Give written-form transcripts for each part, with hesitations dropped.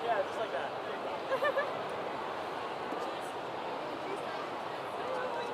Yeah, just like that. There you go.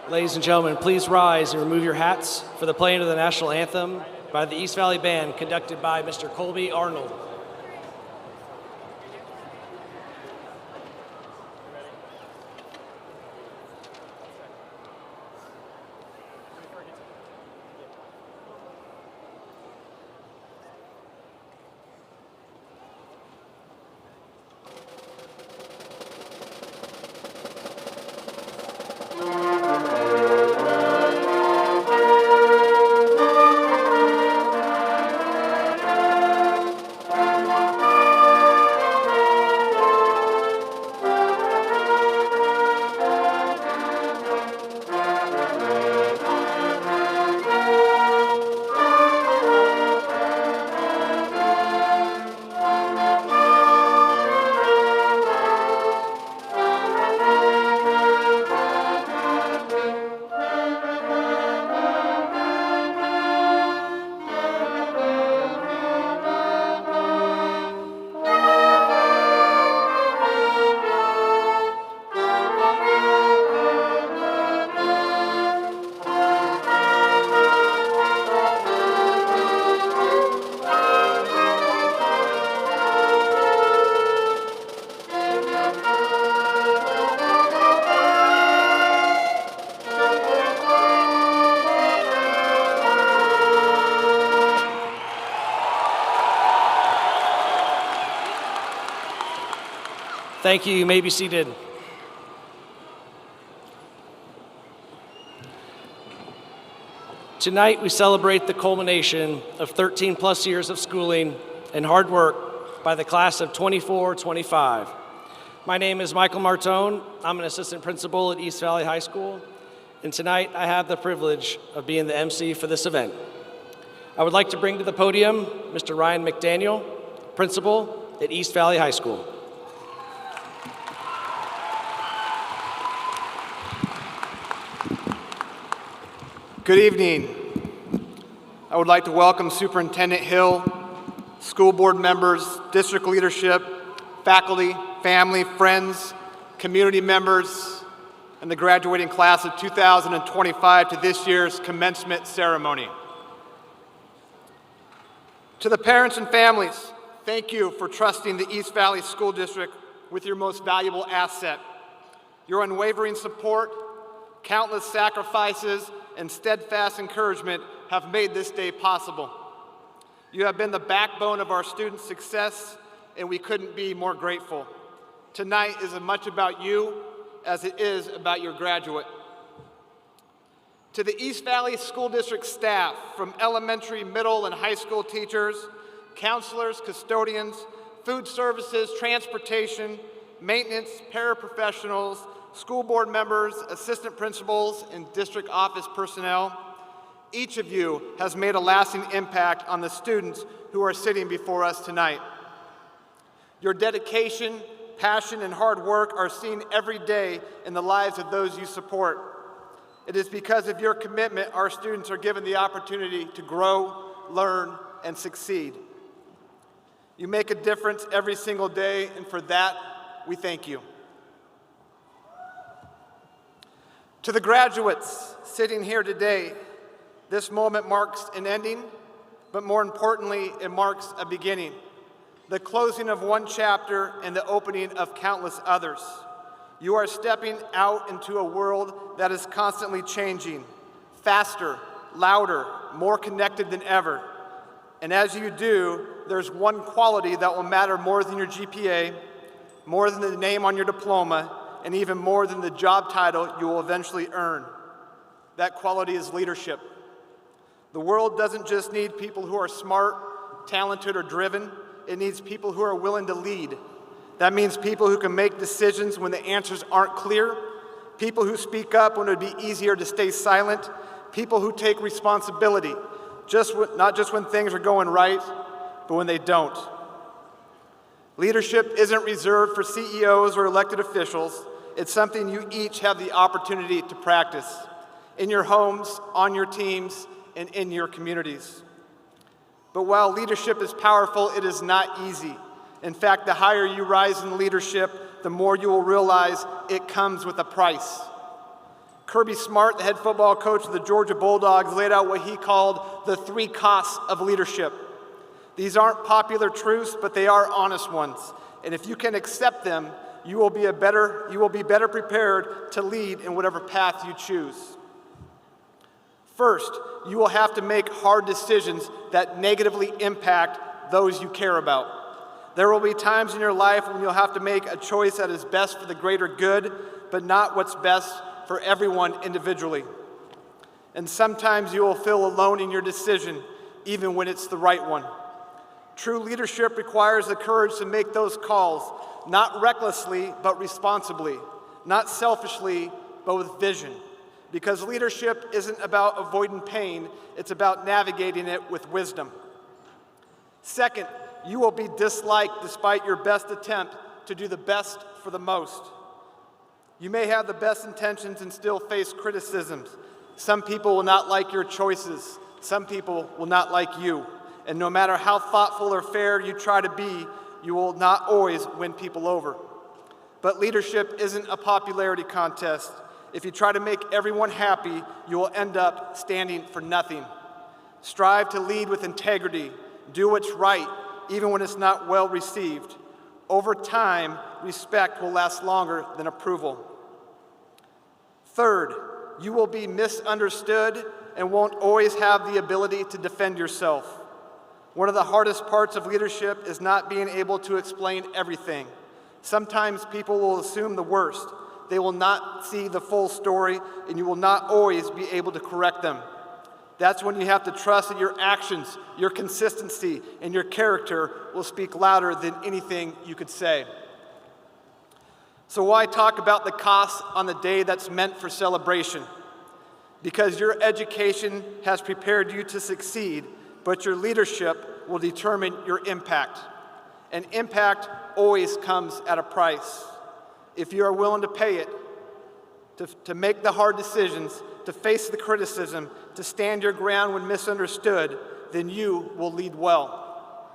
Ladies and gentlemen, please rise and remove your hats for the playing of the national anthem by the East Valley Band, conducted by Mr. Colby Arnold. Thank you. You may be seated. Tonight, we celebrate the culmination of 13 plus years of schooling and hard work by the class of 24-25. My name is Michael Martone. I'm an assistant principal at East Valley High School, and tonight I have the privilege of being the MC for this event. I would like to bring to the podium Mr. Ryan McDaniel, principal at East Valley High School. Good evening. I would like to welcome Superintendent Hill, school board members, district leadership, faculty, family, friends, community members, and the graduating class of 2025 to this year's commencement ceremony. To the parents and families, thank you for trusting the East Valley School District with your most valuable asset. Your unwavering support, countless sacrifices, and steadfast encouragement have made this day possible. You have been the backbone of our students' success, and we couldn't be more grateful. Tonight is as much about you as it is about your graduate. To the East Valley School District staff, from elementary, middle, and high school teachers, counselors, custodians, food services, transportation, maintenance, paraprofessionals, school board members, assistant principals, and district office personnel, each of you has made a lasting impact on the students who are sitting before us tonight. Your dedication, passion, and hard work are seen every day in the lives of those you support. It is because of your commitment our students are given the opportunity to grow, learn, and succeed. You make a difference every single day, and for that, we thank you. To the graduates sitting here today, this moment marks an ending, but more importantly, it marks a beginning, the closing of one chapter and the opening of countless others. You are stepping out into a world that is constantly changing, faster, louder, more connected than ever. And as you do, there's one quality that will matter more than your GPA, more than the name on your diploma, and even more than the job title you will eventually earn. That quality is leadership. The world doesn't just need people who are smart, talented, or driven. It needs people who are willing to lead. That means people who can make decisions when the answers aren't clear, people who speak up when it would be easier to stay silent, people who take responsibility, not just when things are going right, but when they don't. Leadership isn't reserved for CEOs or elected officials. It's something you each have the opportunity to practice in your homes, on your teams, and in your communities. But while leadership is powerful, it is not easy. In fact, the higher you rise in leadership, the more you will realize it comes with a price. Kirby Smart, the head football coach of the Georgia Bulldogs, laid out what he called the 3 costs of leadership. These aren't popular truths, but they are honest ones. And if you can accept them, you will be better prepared to lead in whatever path you choose. First, you will have to make hard decisions that negatively impact those you care about. There will be times in your life when you'll have to make a choice that is best for the greater good, but not what's best for everyone individually. And sometimes you will feel alone in your decision, even when it's the right one. True leadership requires the courage to make those calls, not recklessly, but responsibly, not selfishly, but with vision. Because leadership isn't about avoiding pain, it's about navigating it with wisdom. Second, you will be disliked despite your best attempt to do the best for the most. You may have the best intentions and still face criticisms. Some people will not like your choices. Some people will not like you. And no matter how thoughtful or fair you try to be, you will not always win people over. But leadership isn't a popularity contest. If you try to make everyone happy, you will end up standing for nothing. Strive to lead with integrity. Do what's right, even when it's not well received. Over time, respect will last longer than approval. Third, you will be misunderstood and won't always have the ability to defend yourself. One of the hardest parts of leadership is not being able to explain everything. Sometimes people will assume the worst. They will not see the full story, and you will not always be able to correct them. That's when you have to trust that your actions, your consistency, and your character will speak louder than anything you could say. So why talk about the costs on the day that's meant for celebration? Because your education has prepared you to succeed, but your leadership will determine your impact. And impact always comes at a price. If you are willing to pay it, to make the hard decisions, to face the criticism, to stand your ground when misunderstood, then you will lead well.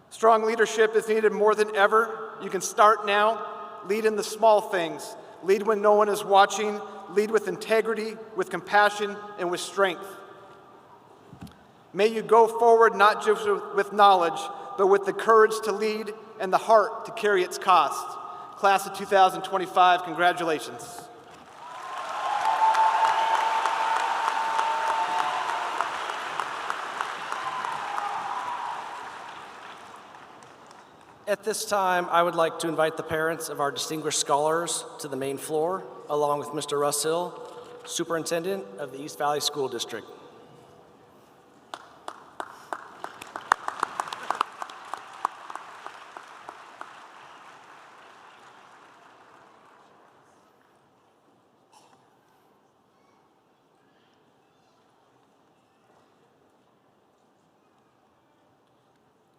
Strong leadership is needed more than ever. You can start now. Lead in the small things. Lead when no one is watching. Lead with integrity, with compassion, and with strength. May you go forward not just with knowledge, but with the courage to lead and the heart to carry its cost. Class of 2025, congratulations. At this time, I would like to invite the parents of our distinguished scholars to the main floor, along with Mr. Russ Hill, Superintendent of the East Valley School District.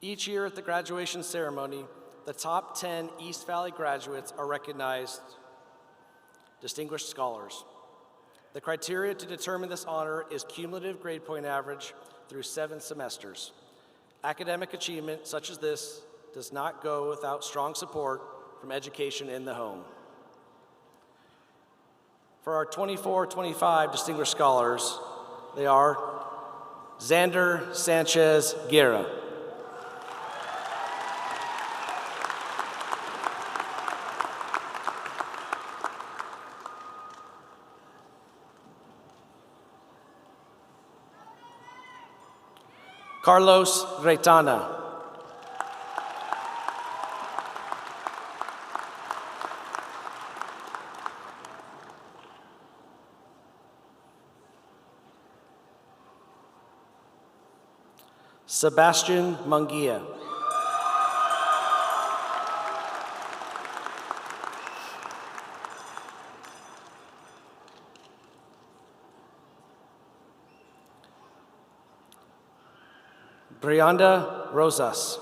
Each year at the graduation ceremony, the top 10 East Valley graduates are recognized distinguished scholars. The criteria to determine this honor is cumulative grade point average through 7 semesters. Academic achievement such as this does not go without strong support from education in the home. For our 24-25 distinguished scholars, they are Xander Sanchez Guerra, Carlos Reitana, Sebastian Munguia, Brianda Rosas,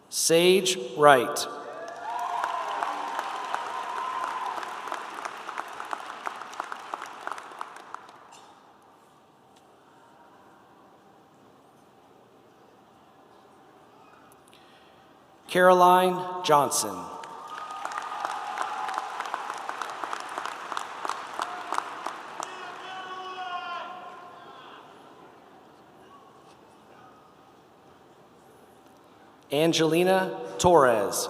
Sage Wright, Caroline Johnson. Angelina Torres.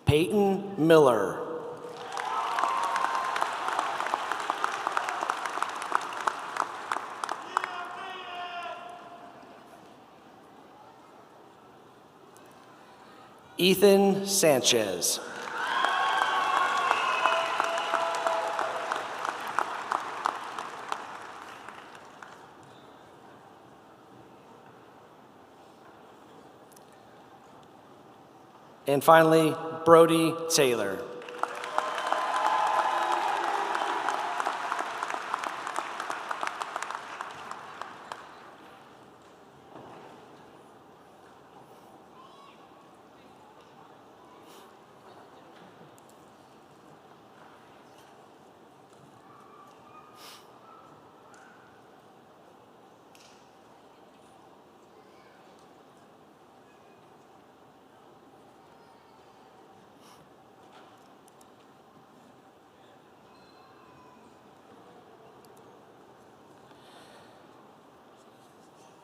Peyton Miller. Ethan Sanchez. And finally, Brody Taylor.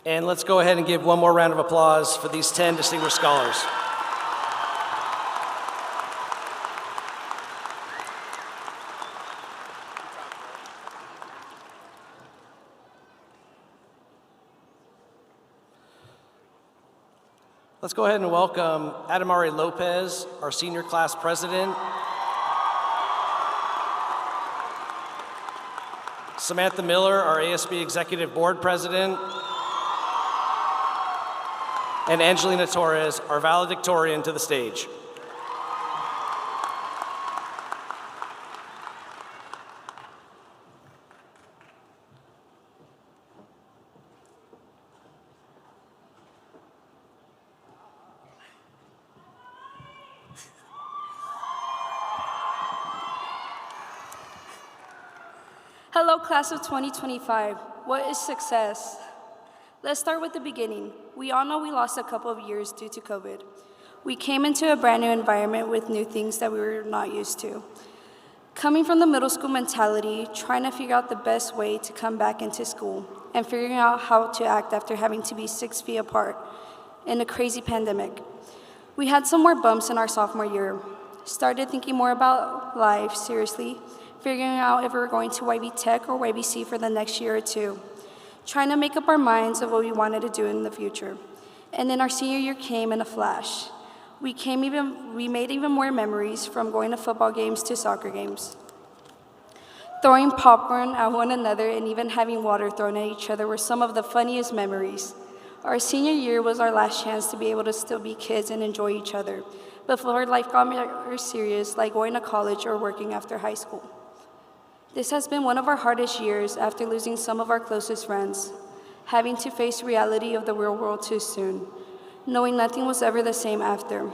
And let's go ahead and give one more round of applause for these 10 distinguished scholars. Let's go ahead and welcome Adamari Lopez, our senior class president. Samantha Miller, our ASB executive board president. And Angelina Torres, our valedictorian, to the stage. Hello, class of 2025. What is success? Let's start with the beginning. We all know we lost a couple of years due to COVID. We came into a brand new environment with new things that we were not used to. Coming from the middle school mentality, trying to figure out the best way to come back into school, and figuring out how to act after having to be 6 feet apart in a crazy pandemic. We had some more bumps in our sophomore year. Started thinking more about life seriously, figuring out if we were going to YB Tech or YBC for the next year or two. Trying to make up our minds of what we wanted to do in the future. And then our senior year came in a flash. We made even more memories, from going to football games to soccer games. Throwing popcorn at one another and even having water thrown at each other were some of the funniest memories. Our senior year was our last chance to be able to still be kids and enjoy each other before life got more serious, like going to college or working after high school. This has been one of our hardest years after losing some of our closest friends, having to face reality of the real world too soon, knowing nothing was ever the same after.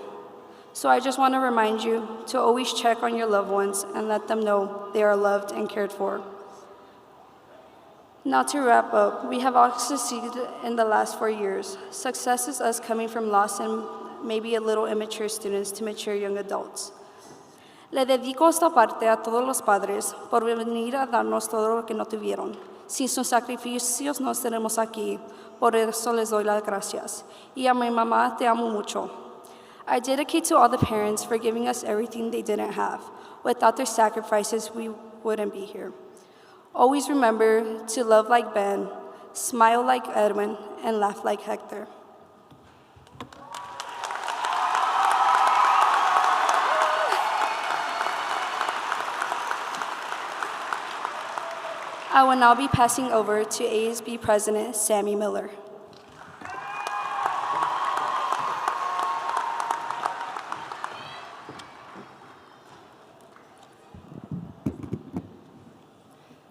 So I just want to remind you to always check on your loved ones and let them know they are loved and cared for. Now to wrap up, we have all succeeded in the last 4 years. Success is us coming from lost and maybe a little immature students to mature young adults. Le dedico esta parte a todos los padres por venir a darnos todo lo que no tuvieron. Sin sus sacrificios no estaremos aquí, por eso les doy las gracias. Y a mi mamá, te amo mucho. I dedicate to all the parents for giving us everything they didn't have. Without their sacrifices, we wouldn't be here. Always remember to love like Ben, smile like Edwin, and laugh like Hector. I will now be passing over to ASB President Sammy Miller.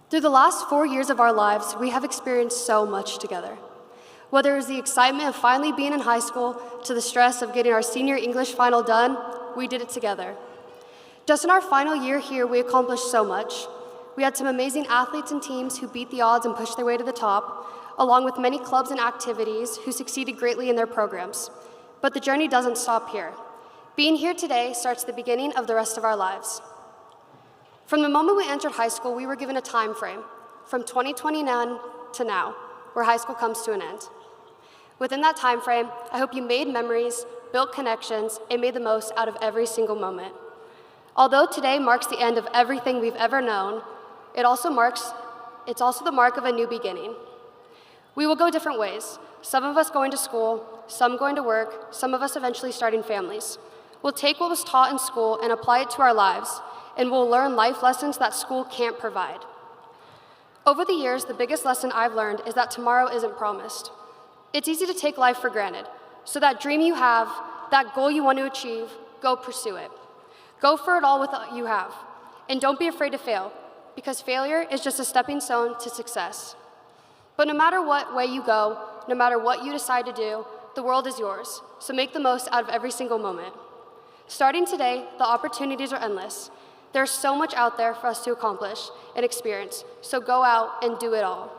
Through the last 4 years of our lives, we have experienced so much together. Whether it was the excitement of finally being in high school to the stress of getting our senior English final done, we did it together. Just in our final year here, we accomplished so much. We had some amazing athletes and teams who beat the odds and pushed their way to the top, along with many clubs and activities who succeeded greatly in their programs. But the journey doesn't stop here. Being here today starts the beginning of the rest of our lives. From the moment we entered high school, we were given a time frame, from 2029 to now, where high school comes to an end. Within that time frame, I hope you made memories, built connections, and made the most out of every single moment. Although today marks the end of everything we've ever known, it's also the mark of a new beginning. We will go different ways, some of us going to school, some going to work, some of us eventually starting families. We'll take what was taught in school and apply it to our lives, and we'll learn life lessons that school can't provide. Over the years, the biggest lesson I've learned is that tomorrow isn't promised. It's easy to take life for granted, so that dream you have, that goal you want to achieve, go pursue it. Go for it all with what you have, and don't be afraid to fail, because failure is just a stepping stone to success. But no matter what way you go, no matter what you decide to do, the world is yours, so make the most out of every single moment. Starting today, the opportunities are endless. There's so much out there for us to accomplish and experience, so go out and do it all.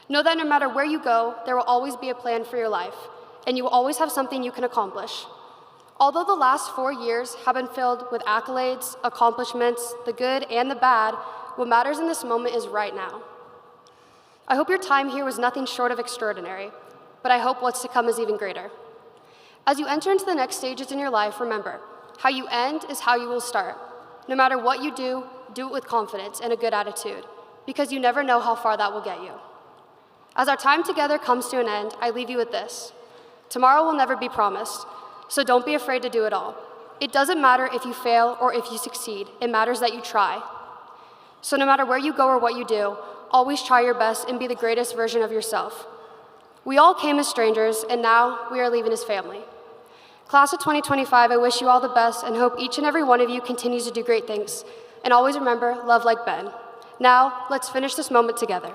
Know that no matter where you go, there will always be a plan for your life, and you will always have something you can accomplish. Although the last 4 years have been filled with accolades, accomplishments, the good and the bad, what matters in this moment is right now. I hope your time here was nothing short of extraordinary, but I hope what's to come is even greater. As you enter into the next stages in your life, remember, how you end is how you will start. No matter what you do it with confidence and a good attitude, because you never know how far that will get you. As our time together comes to an end, I leave you with this. Tomorrow will never be promised, so don't be afraid to do it all. It doesn't matter if you fail or if you succeed, it matters that you try. So no matter where you go or what you do, always try your best and be the greatest version of yourself. We all came as strangers, and now we are leaving as family. Class of 2025, I wish you all the best and hope each and every one of you continues to do great things. And always remember, love like Ben. Now, let's finish this moment together.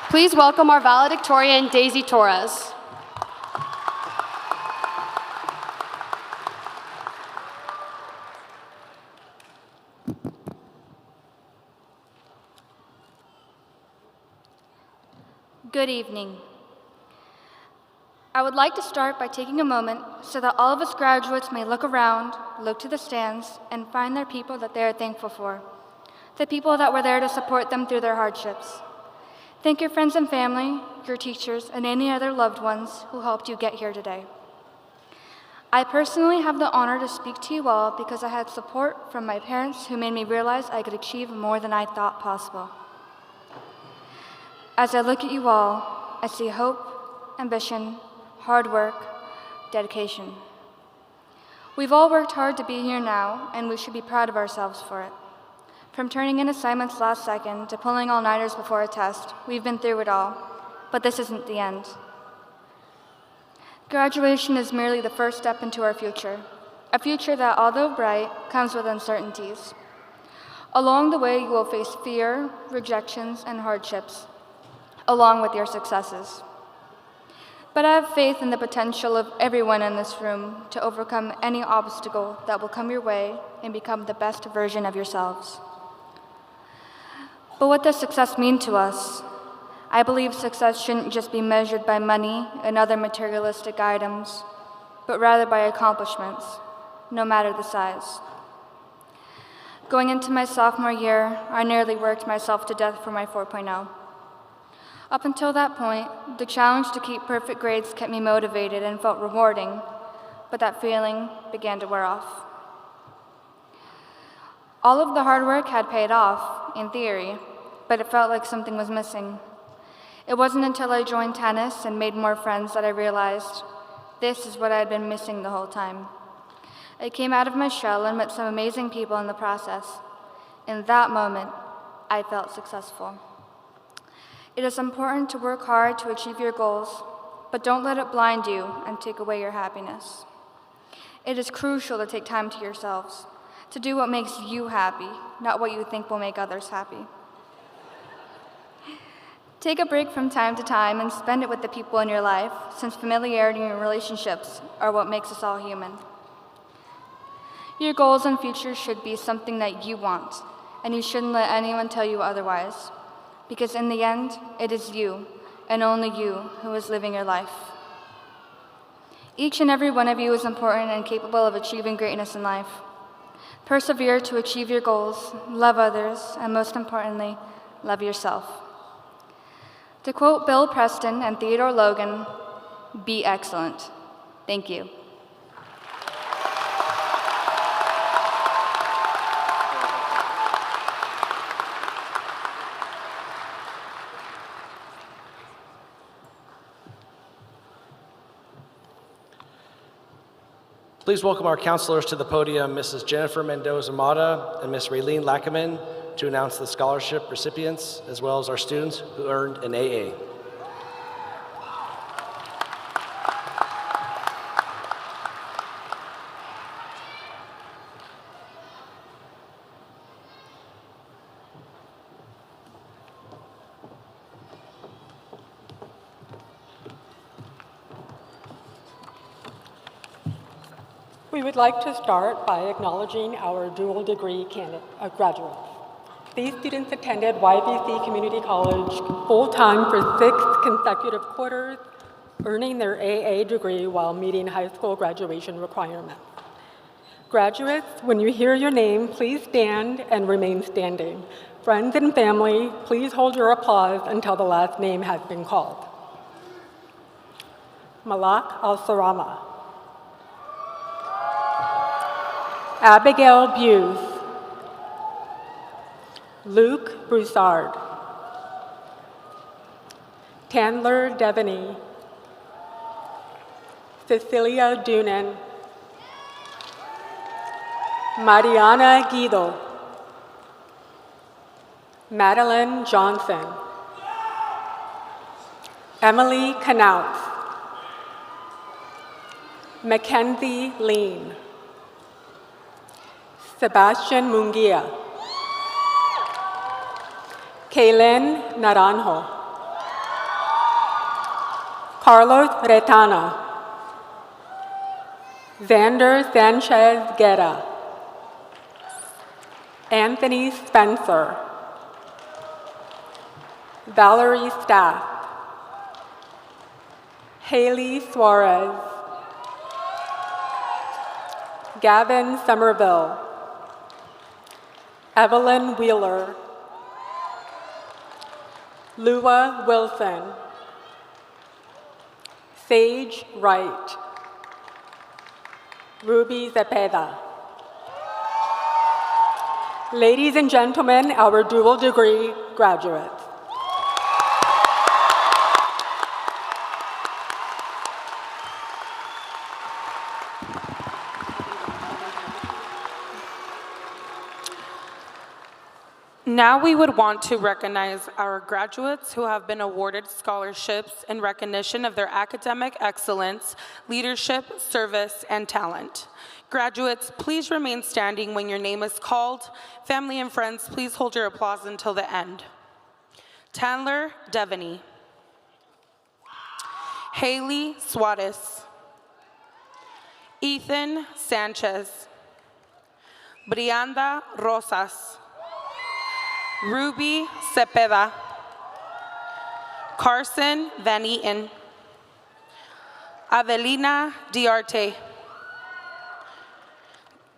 Please welcome our valedictorian, Daisy Torres. Good evening. I would like to start by taking a moment so that all of us graduates may look around, look to the stands, and find their people that they are thankful for, the people that were there to support them through their hardships. Thank your friends and family, your teachers, and any other loved ones who helped you get here today. I personally have the honor to speak to you all because I had support from my parents who made me realize I could achieve more than I thought possible. As I look at you all, I see hope, ambition, hard work, dedication. We've all worked hard to be here now, and we should be proud of ourselves for it. From turning in assignments last second to pulling all-nighters before a test, we've been through it all, but this isn't the end. Graduation is merely the first step into our future, a future that, although bright, comes with uncertainties. Along the way, you will face fear, rejections, and hardships, along with your successes. But I have faith in the potential of everyone in this room to overcome any obstacle that will come your way and become the best version of yourselves. But what does success mean to us? I believe success shouldn't just be measured by money and other materialistic items, but rather by accomplishments, no matter the size. Going into my sophomore year, I nearly worked myself to death for my 4.0. Up until that point, the challenge to keep perfect grades kept me motivated and felt rewarding, but that feeling began to wear off. All of the hard work had paid off, in theory, but it felt like something was missing. It wasn't until I joined tennis and made more friends that I realized this is what I had been missing the whole time. I came out of my shell and met some amazing people in the process. In that moment, I felt successful. It is important to work hard to achieve your goals, but don't let it blind you and take away your happiness. It is crucial to take time to yourselves, to do what makes you happy, not what you think will make others happy. Take a break from time to time and spend it with the people in your life, since familiarity and relationships are what makes us all human. Your goals and future should be something that you want, and you shouldn't let anyone tell you otherwise, because in the end, it is you, and only you, who is living your life. Each and every one of you is important and capable of achieving greatness in life. Persevere to achieve your goals, love others, and most importantly, love yourself. To quote Bill Preston and Theodore Logan, be excellent. Thank you. Please welcome our counselors to the podium, Mrs. Jennifer Mendoza-Mata and Ms. Raylene Lackaman, to announce the scholarship recipients, as well as our students who earned an AA. We would like to start by acknowledging our dual degree graduates. These students attended YVC Community College full-time for 6 consecutive quarters, earning their AA degree while meeting high school graduation requirements. Graduates, when you hear your name, please stand and remain standing. Friends and family, please hold your applause until the last name has been called. Malak Al-Sarama. Abigail Buse. Luke Broussard. Tandler Devaney. Cecilia Dunan. Mariana Guido. Madeline Johnson. Emily Knautz. Mackenzie Lean. Sebastian Munguia. Kaylin Naranjo. Carlos Retana. Xander Sanchez Guerra. Anthony Spencer. Valerie Staff. Haley Suarez. Gavin Somerville. Evelyn Wheeler. Lua Wilson. Sage Wright. Ruby Zepeda. Ladies and gentlemen, our dual degree graduates. Now we would want to recognize our graduates who have been awarded scholarships in recognition of their academic excellence, leadership, service, and talent. Graduates, please remain standing when your name is called. Family and friends, please hold your applause until the end. Tandler Devaney. Haley Suarez. Ethan Sanchez. Brianda Rosas. Ruby Cepeda. Carson Van Eaton. Avelina Diarte.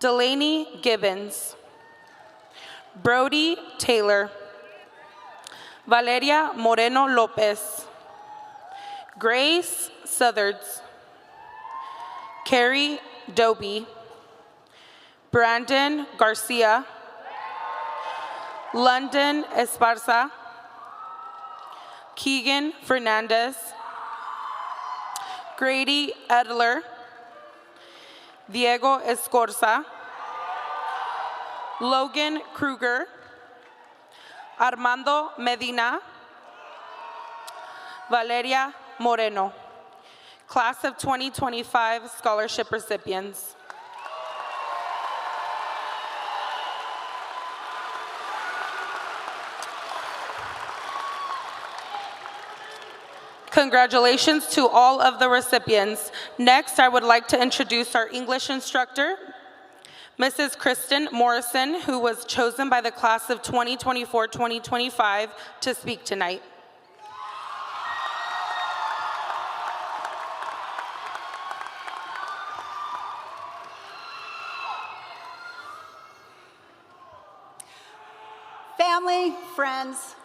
Delaney Gibbons. Brody Taylor. Valeria Moreno Lopez. Grace Southards. Carrie Doby. Brandon Garcia. London Esparza. Keegan Fernandez. Grady Edler. Diego Escorza. Logan Kruger. Armando Medina. Valeria Moreno. Class of 2025 scholarship recipients. Congratulations to all of the recipients. Next, I would like to introduce our English instructor, Mrs. Kristen Morrison, who was chosen by the class of 2024-2025 to speak tonight. Family, friends,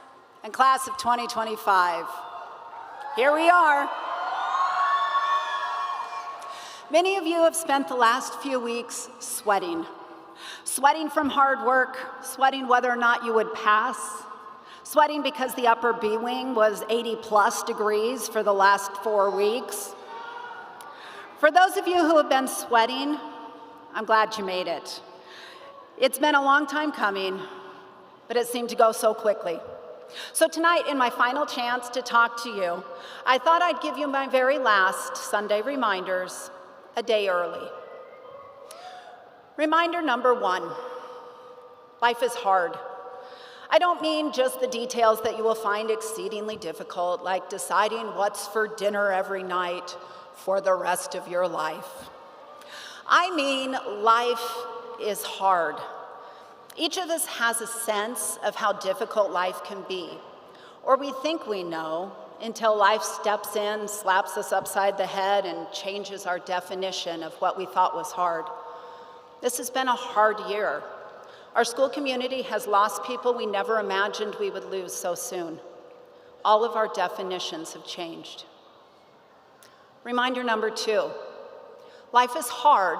and class of 2025, here we are. Many of you have spent the last few weeks sweating. Sweating from hard work, sweating whether or not you would pass, sweating because the upper B wing was 80+ degrees for the last 4 weeks. For those of you who have been sweating, I'm glad you made it. It's been a long time coming, but it seemed to go so quickly. So tonight, in my final chance to talk to you, I thought I'd give you my very last Sunday reminders a day early. Reminder number 1, life is hard. I don't mean just the details that you will find exceedingly difficult, like deciding what's for dinner every night for the rest of your life. I mean life is hard. Each of us has a sense of how difficult life can be, or we think we know until life steps in, slaps us upside the head, and changes our definition of what we thought was hard. This has been a hard year. Our school community has lost people we never imagined we would lose so soon. All of our definitions have changed. Reminder number 2, life is hard.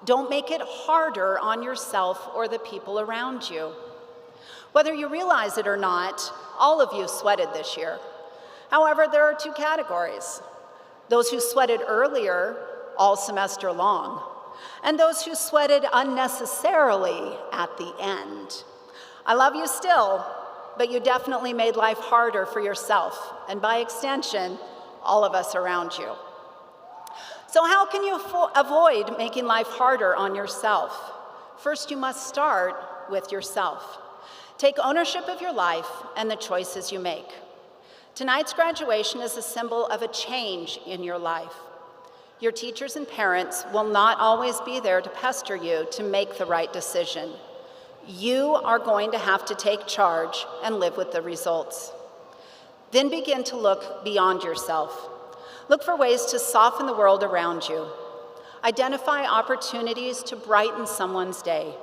Don't make it harder on yourself or the people around you. Whether you realize it or not, all of you sweated this year. However, there are 2 categories: those who sweated earlier all semester long, and those who sweated unnecessarily at the end. I love you still, but you definitely made life harder for yourself, and by extension, all of us around you. So how can you avoid making life harder on yourself? First, you must start with yourself. Take ownership of your life and the choices you make. Tonight's graduation is a symbol of a change in your life. Your teachers and parents will not always be there to pester you to make the right decision. You are going to have to take charge and live with the results. Then begin to look beyond yourself. Look for ways to soften the world around you. Identify opportunities to brighten someone's day.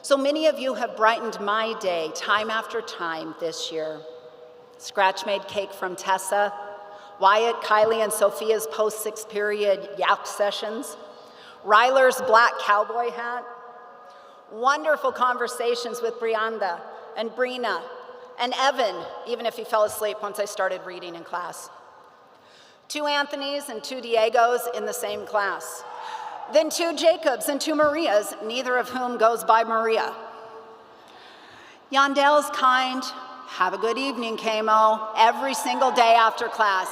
So many of you have brightened my day time after time this year. Scratch-made cake from Tessa, Wyatt, Kylie, and Sophia's post-6th period yap sessions, Ryler's black cowboy hat, wonderful conversations with Brianda and Brina and Evan, even if he fell asleep once I started reading in class. 2 Anthonys and 2 Diegos in the same class. Then 2 Jacobs and 2 Marias, neither of whom goes by Maria. Yondel's kind, have a good evening, Kamo, every single day after class.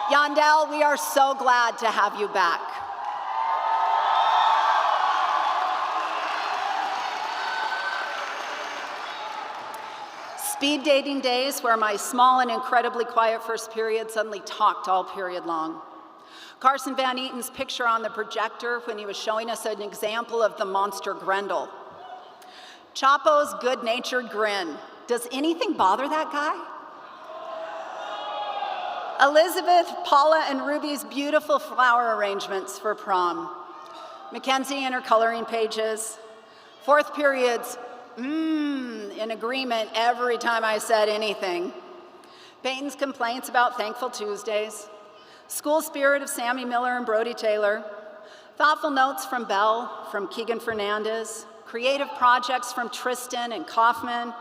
Yondel, we are so glad to have you back. Speed dating days where my small and incredibly quiet first period suddenly talked all period long. Carson Van Eaton's picture on the projector when he was showing us an example of the monster Grendel. Chapo's good-natured grin. Does anything bother that guy? Elizabeth, Paula, and Ruby's beautiful flower arrangements for prom. Mackenzie and her coloring pages. 4th period's in agreement every time I said anything. Peyton's complaints about Thankful Tuesdays. School spirit of Sammy Miller and Brody Taylor. Thoughtful notes from Belle, from Keegan Fernandez. Creative projects from Tristan and Kaufman.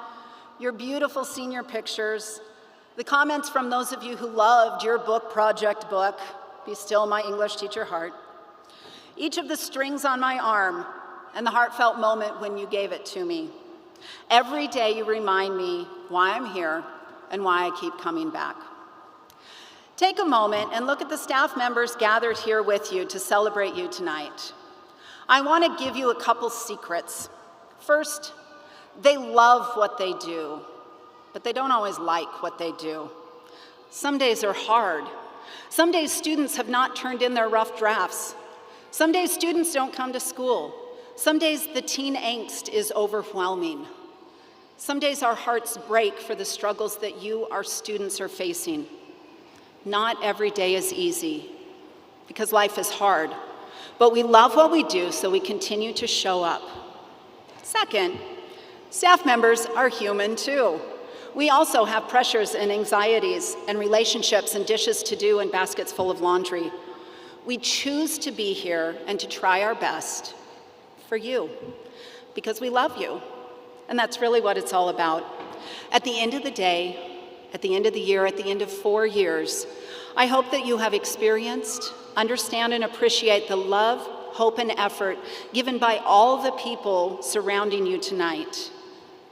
Your beautiful senior pictures. The comments from those of you who loved your book project book. Be still, my English teacher heart. Each of the strings on my arm and the heartfelt moment when you gave it to me. Every day you remind me why I'm here and why I keep coming back. Take a moment and look at the staff members gathered here with you to celebrate you tonight. I want to give you a couple secrets. First, they love what they do, but they don't always like what they do. Some days are hard. Some days students have not turned in their rough drafts. Some days students don't come to school. Some days the teen angst is overwhelming. Some days our hearts break for the struggles that you, our students, are facing. Not every day is easy, because life is hard, but we love what we do, so we continue to show up. Second, staff members are human too. We also have pressures and anxieties and relationships and dishes to do and baskets full of laundry. We choose to be here and to try our best for you, because we love you, and that's really what it's all about. At the end of the day, at the end of the year, at the end of 4 years, I hope that you have experienced, understand, and appreciate the love, hope, and effort given by all the people surrounding you tonight,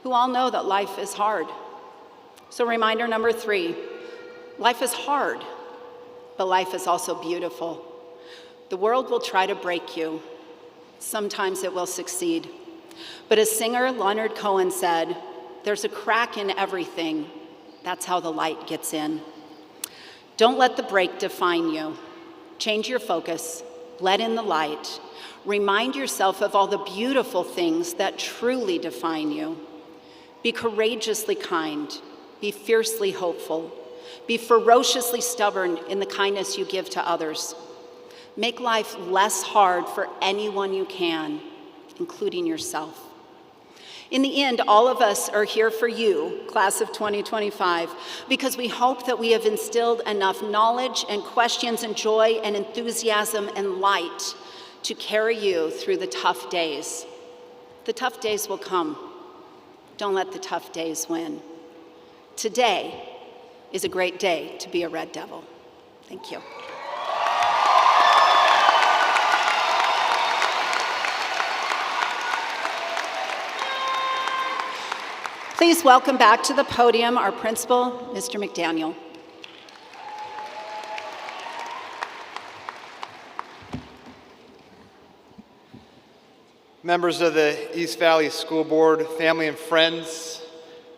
who all know that life is hard. So reminder number 3, life is hard, but life is also beautiful. The world will try to break you. Sometimes it will succeed. But as singer Leonard Cohen said, there's a crack in everything. That's how the light gets in. Don't let the break define you. Change your focus, let in the light. Remind yourself of all the beautiful things that truly define you. Be courageously kind. Be fiercely hopeful. Be ferociously stubborn in the kindness you give to others. Make life less hard for anyone you can, including yourself. In the end, all of us are here for you, class of 2025, because we hope that we have instilled enough knowledge and questions and joy and enthusiasm and light to carry you through the tough days. The tough days will come. Don't let the tough days win. Today is a great day to be a Red Devil. Thank you. Please welcome back to the podium our principal, Mr. McDaniel. Members of the East Valley School Board, family and friends,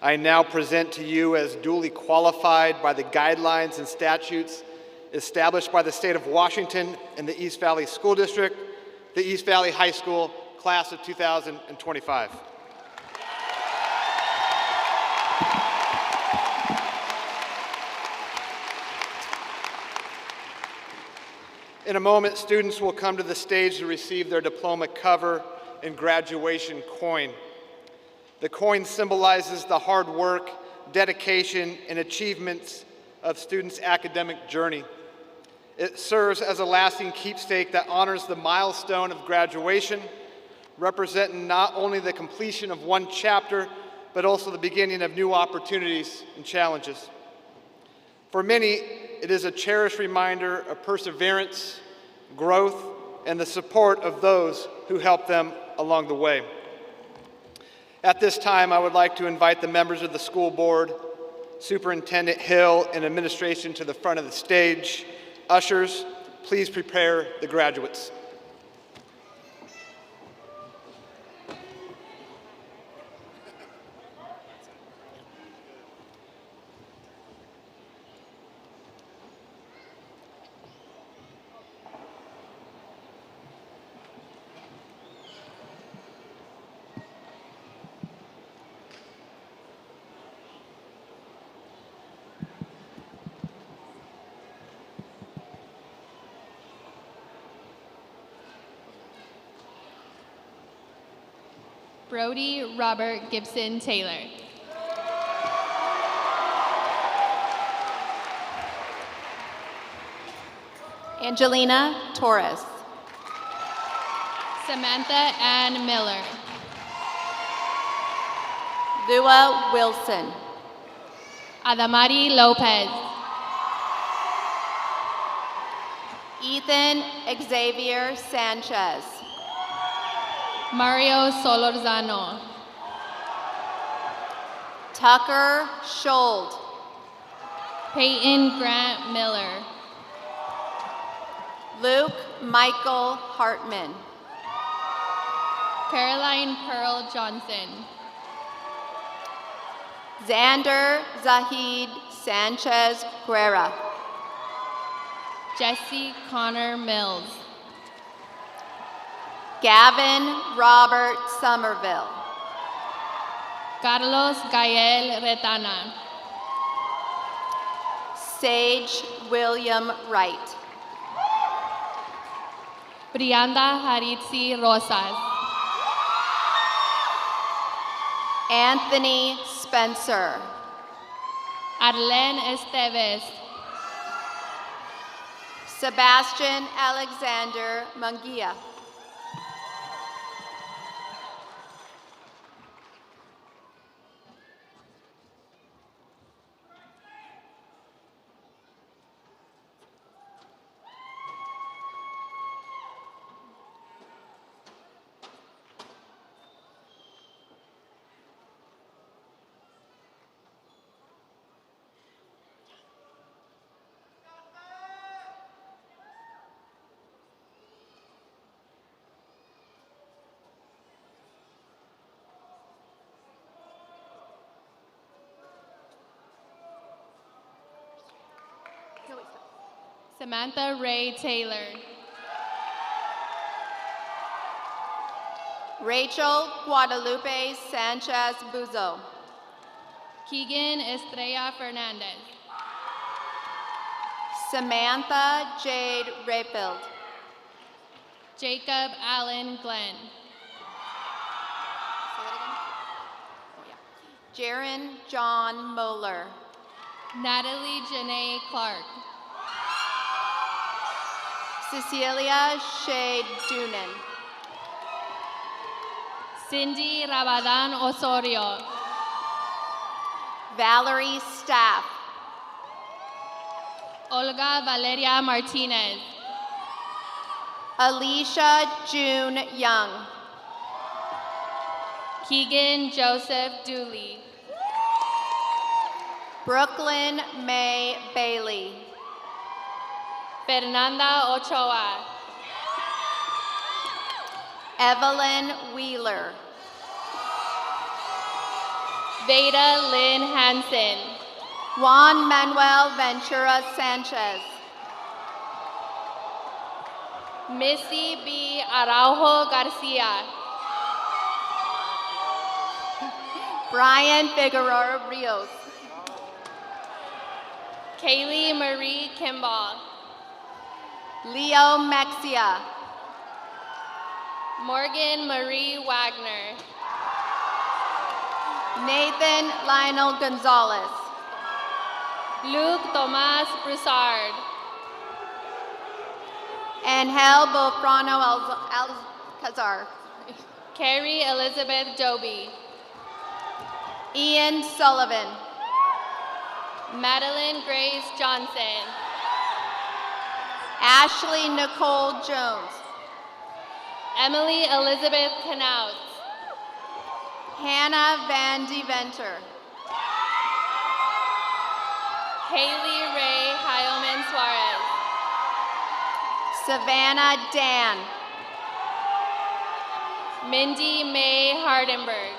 I now present to you as duly qualified by the guidelines and statutes established by the state of Washington and the East Valley School District, the East Valley High School class of 2025. In a moment, students will come to the stage to receive their diploma cover and graduation coin. The coin symbolizes the hard work, dedication, and achievements of students' academic journey. It serves as a lasting keepsake that honors the milestone of graduation, representing not only the completion of one chapter, but also the beginning of new opportunities and challenges. For many, it is a cherished reminder of perseverance, growth, and the support of those who helped them along the way. At this time, I would like to invite the members of the school board, Superintendent Hill, and administration to the front of the stage. Ushers, please prepare the graduates. Brody Robert Gibson Taylor. Angelina Torres. Samantha Ann Miller. Lua Wilson. Adamari Lopez. Ethan Xavier Sanchez. Mario Solorzano. Tucker Schold. Peyton Grant Miller. Luke Michael Hartman. Caroline Pearl Johnson. Xander Zahid Sanchez Guerra. Jesse Connor Mills. Gavin Robert Somerville. Carlos Gael Retana. Sage William Wright. Brianda Haritzi Rosas. Anthony Spencer. Arlen Esteves. Sebastian Alexander Munguia. Samantha Ray Taylor. Rachel Guadalupe Sanchez Buzo. Keegan Estrella Fernandez. Samantha Jade Rayfield. Jacob Allen Glenn. Jaron John Moeller. Natalie Janae Clark. Cecilia Shade Dunan. Cindy Rabadan Osorio. Valerie Staff. Olga Valeria Martinez. Alicia June Young. Keegan Joseph Dooley. Brooklyn May Bailey. Fernanda Ochoa. Evelyn Wheeler. Veda Lynn Hansen. Juan Manuel Ventura Sanchez. Missy B. Araujo Garcia. Brian Figueroa Rios. Kaylee Marie Kimball. Leo Mexia. Morgan Marie Wagner. Nathan Lionel Gonzalez. Luke Tomas Broussard. Angel Bofrano Alcazar. Carrie Elizabeth Doby. Ian Sullivan. Madeline Grace Johnson. Ashley Nicole Jones. Emily Elizabeth Knautz. Hannah Van Deventer. Haley Ray Heilman Suarez. Savannah Dan. Mindy May Hardenberg.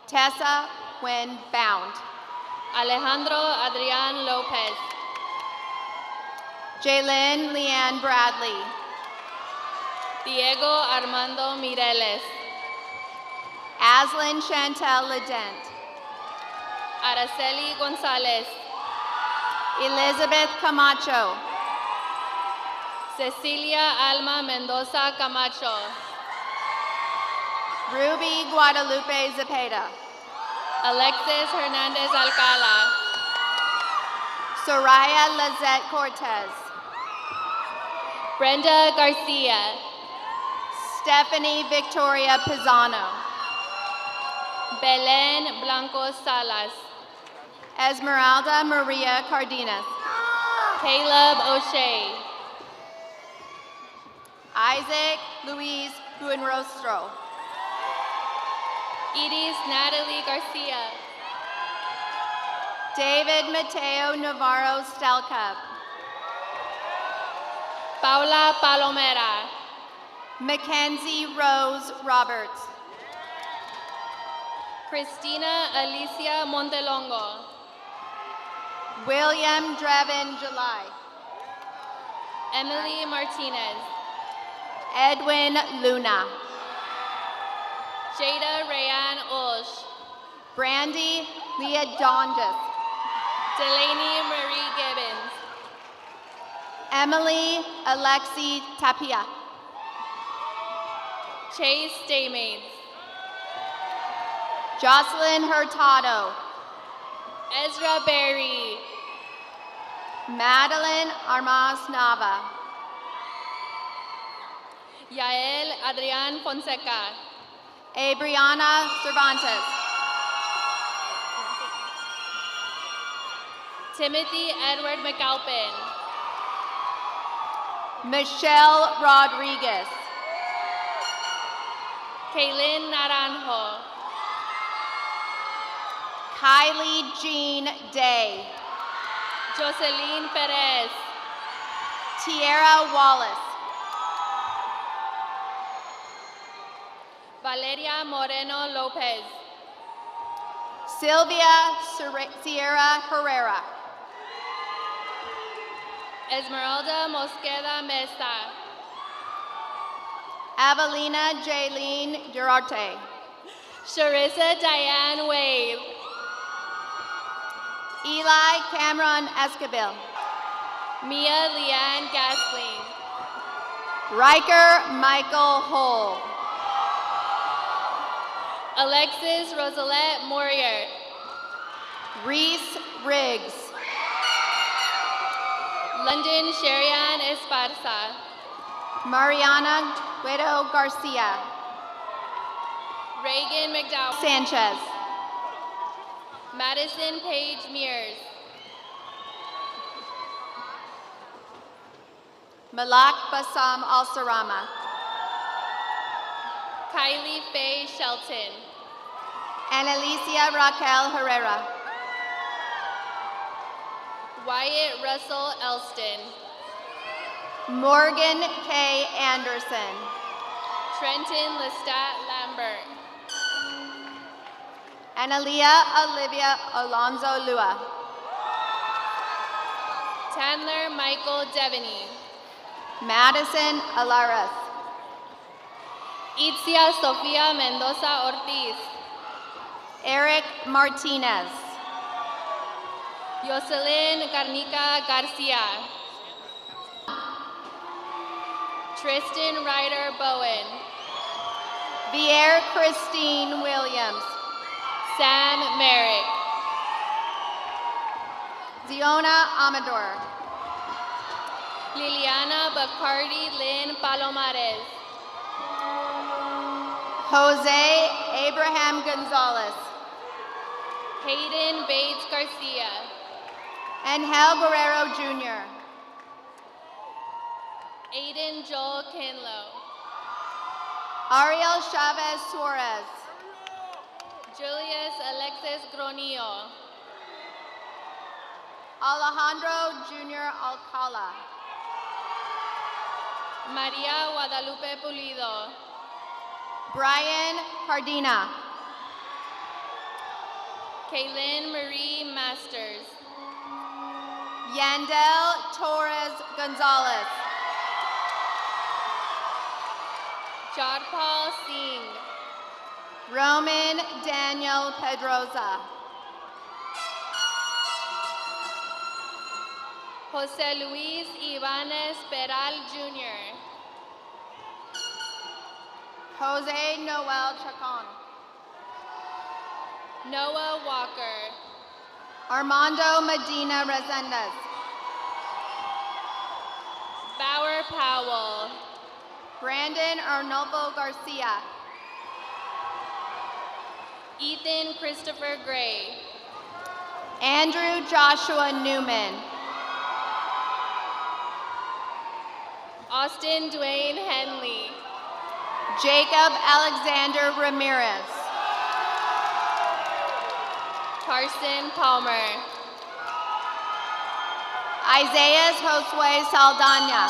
Tessa Quinn Bound. Alejandro Adrian Lopez. Jaylyn Leanne Bradley. Diego Armando Mireles. Aslyn Chantel Ledent. Araceli Gonzalez. Elizabeth Camacho. Cecilia Alma Mendoza Camacho. Ruby Guadalupe Zepeda. Alexis Hernandez Alcala. Soraya Lizette Cortez. Brenda Garcia. Stephanie Victoria Pisano. Belen Blanco Salas. Esmeralda Maria Cardenas. Caleb O'Shea. Isaac Luis Buenrostro. Edis Natalie Garcia. David Mateo Navarro Stelcup. Paula Palomera. Mackenzie Rose Roberts. Christina Alicia Montelongo. William Drevin July. Emily Martinez. Edwin Luna. Jada Rayan Ulsh. Brandy Leah Dondas. Delaney Marie Gibbons. Emily Alexi Tapia. Chase Staymaids. Jocelyn Hurtado. Ezra Berry. Madeline Armas Nava. Yael Adrian Fonseca. Abriana Cervantes. Timothy Edward McAlpin. Michelle Rodriguez. Kaylin Naranjo. Kylie Jean Day. Jocelyn Perez. Tierra Wallace. Valeria Moreno Lopez. Sylvia Sierra Herrera. Esmeralda Mosqueda Mesa. Avelina Jaylene Durarte. Sharissa Diane Wade. Eli Cameron Escobil. Mia Leanne Gasling. Riker Michael Hull. Alexis Rosalette Morier. Reese Riggs. London Sherian Esparza. Mariana Guido Garcia. Reagan McDowell. Sanchez. Madison Page Mears. Malak Bassam Al-Sarama. Kylie Faye Shelton. Annalicia Raquel Herrera. Wyatt Russell Elston. Morgan K. Anderson. Trenton Lestat Lambert. Analia Olivia Alonso Lua. Chandler Michael Devaney. Madison Alaras. Itzia Sofia Mendoza Ortiz. Eric Martinez. Yoselin Garnica Garcia. Tristan Ryder Bowen. Vier Christine Williams. Sam Merrick. Ziona Amador. Liliana Bacardi Lynn Palomares. Jose Abraham Gonzalez. Hayden Bates Garcia. Angel Guerrero Jr. Aiden Joel Kinlow. Ariel Chavez Suarez. Julius Alexis Gronillo. Alejandro Jr. Alcala. Maria Guadalupe Pulido. Brian Cardina. Kaylin Marie Masters. Yandel Torres Gonzalez. Jodhpal Singh. Roman Daniel Pedroza. Jose Luis Ibanez Peral Jr. Jose Noel Chacon. Noah Walker. Armando Medina Resendez. Bauer Powell. Brandon Arnolfo Garcia. Ethan Christopher Gray. Andrew Joshua Newman. Austin Dwayne Henley. Jacob Alexander Ramirez. Carson Palmer. Isaiah Josue Saldana.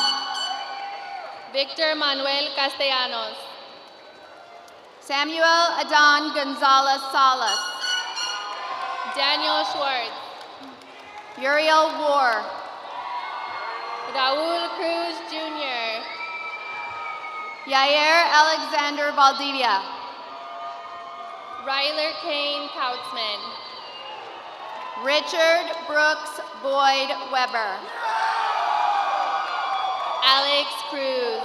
Victor Manuel Castellanos. Samuel Adan Gonzalez Salas. Daniel Schwartz. Uriel War. Raul Cruz Jr. Yair Alexander Valdivia. Ryler Kane Kautzman. Richard Brooks Boyd Weber. Alex Cruz.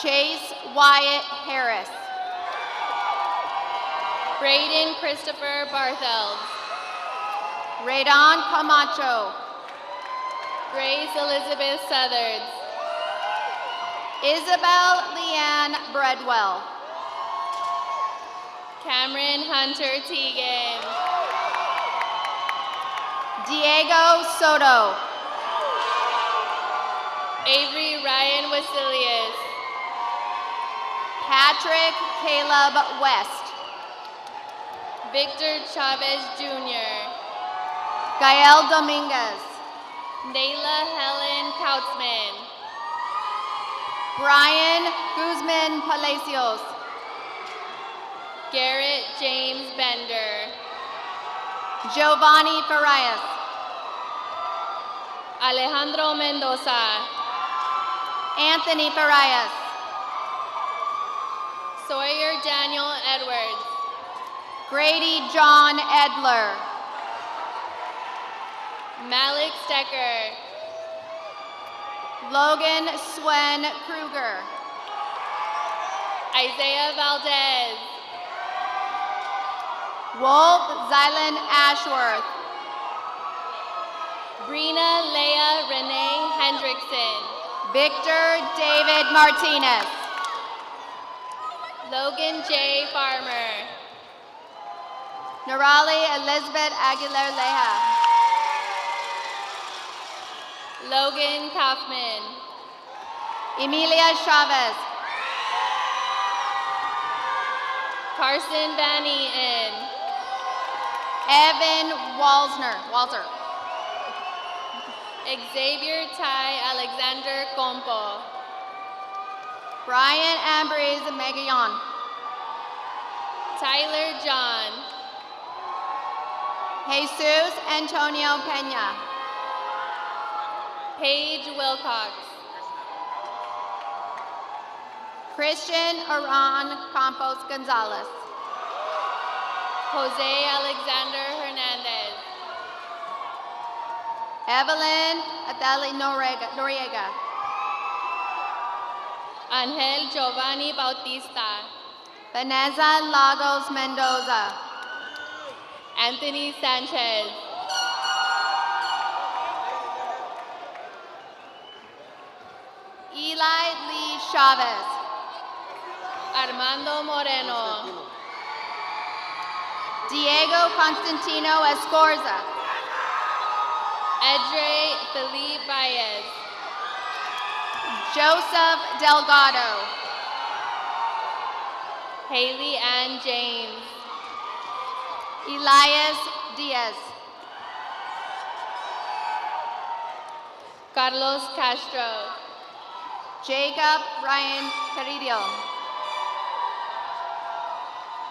Chase Wyatt Harris. Braden Christopher Barthels. Radon Camacho. Grace Elizabeth Southards. Isabel Leanne Breadwell. Cameron Hunter Teagan. Diego Soto. Avery Ryan Wasilius. Patrick Caleb West. Victor Chavez Jr. Gael Dominguez. Nayla Helen Kautzman. Brian Guzman Palacios. Garrett James Bender. Giovanni Farias. Alejandro Mendoza. Anthony Farias. Sawyer Daniel Edwards. Grady John Edler. Malik Stecker. Logan Swen Kruger. Isaiah Valdez. Wolf Zylan Ashworth. Brina Leah Renee Hendrickson. Victor David Martinez. Logan J. Farmer. Nerali Elizabeth Aguilar Leja. Logan Kaufman. Emilia Chavez. Carson Van Eaton. Evan Walter. Xavier Ty Alexander Compo. Brian Ambrose Megayon. Tyler John. Jesus Antonio Pena. Paige Wilcox. Christian Aran Campos Gonzalez. Jose Alexander Hernandez. Evelyn Atali Noriega. Angel Giovanni Bautista. Vanessa Lagos Mendoza. Anthony Sanchez. Eli Lee Chavez. Armando Moreno. Diego Constantino Escorza. Edre Felipe Baez. Joseph Delgado. Haley Ann James. Elias Diaz. Carlos Castro. Jacob Ryan Carrillo.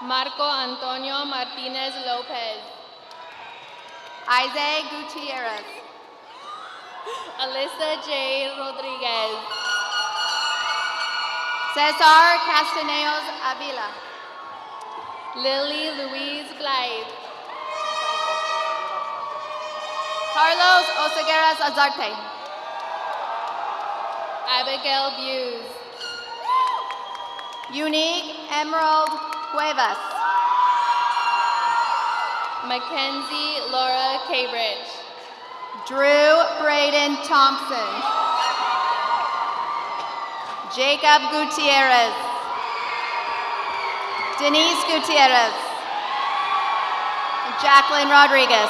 Marco Antonio Martinez Lopez. Isaac Gutierrez. Alyssa J. Rodriguez. Cesar Castaneos Avila. Lily Louise Blythe. Carlos Osegueras Azarte. Abigail Buse. Unique Emerald Cuevas. Mackenzie Laura Cabridge. Drew Braden Thompson. Jacob Gutierrez. Denise Gutierrez. Jacqueline Rodriguez.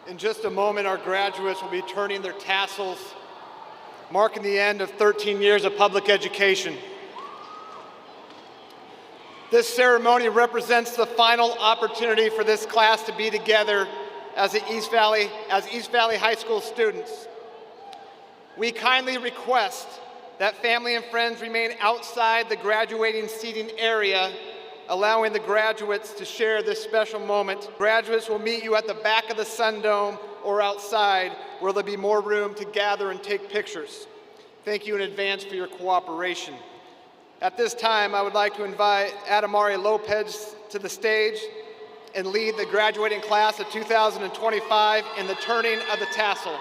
In just a moment, our graduates will be turning their tassels, marking the end of 13 years of public education. This ceremony represents the final opportunity for this class to be together as East Valley High School students. We kindly request that family and friends remain outside the graduating seating area, allowing the graduates to share this special moment. Graduates will meet you at the back of the Sun Dome or outside, where there'll be more room to gather and take pictures. Thank you in advance for your cooperation. At this time, I would like to invite Adamari Lopez to the stage and lead the graduating class of 2025 in the turning of the tassel.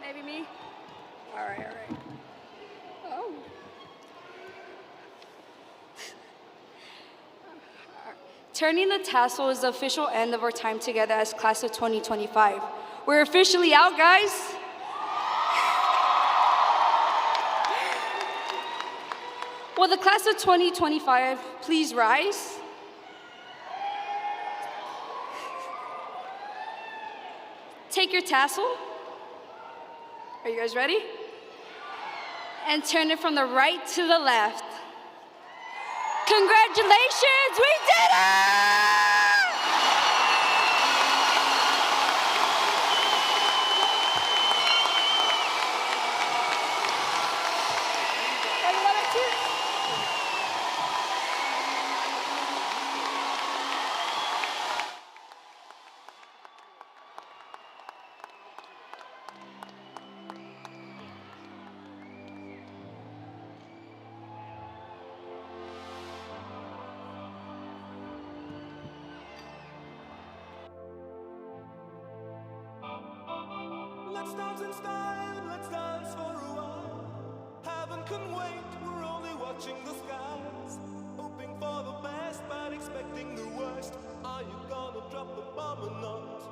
Maybe me? All right. Oh. Turning the tassel is the official end of our time together as class of 2025. We're officially out, guys. Will the class of 2025 please rise? Take your tassel. Are you guys ready? And turn it from the right to the left. Congratulations, we did it! Let's dance in style, let's dance for a while. Heaven can wait, we're only watching the skies. Hoping for the best, but expecting the worst. Are you gonna drop the bomb or not?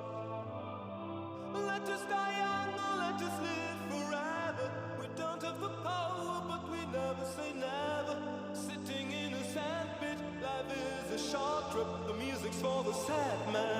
Let us die young, or let us live forever. We don't have the power, but we never say never. Sitting in a sandpit, life is a short trip. The music's for the sad man.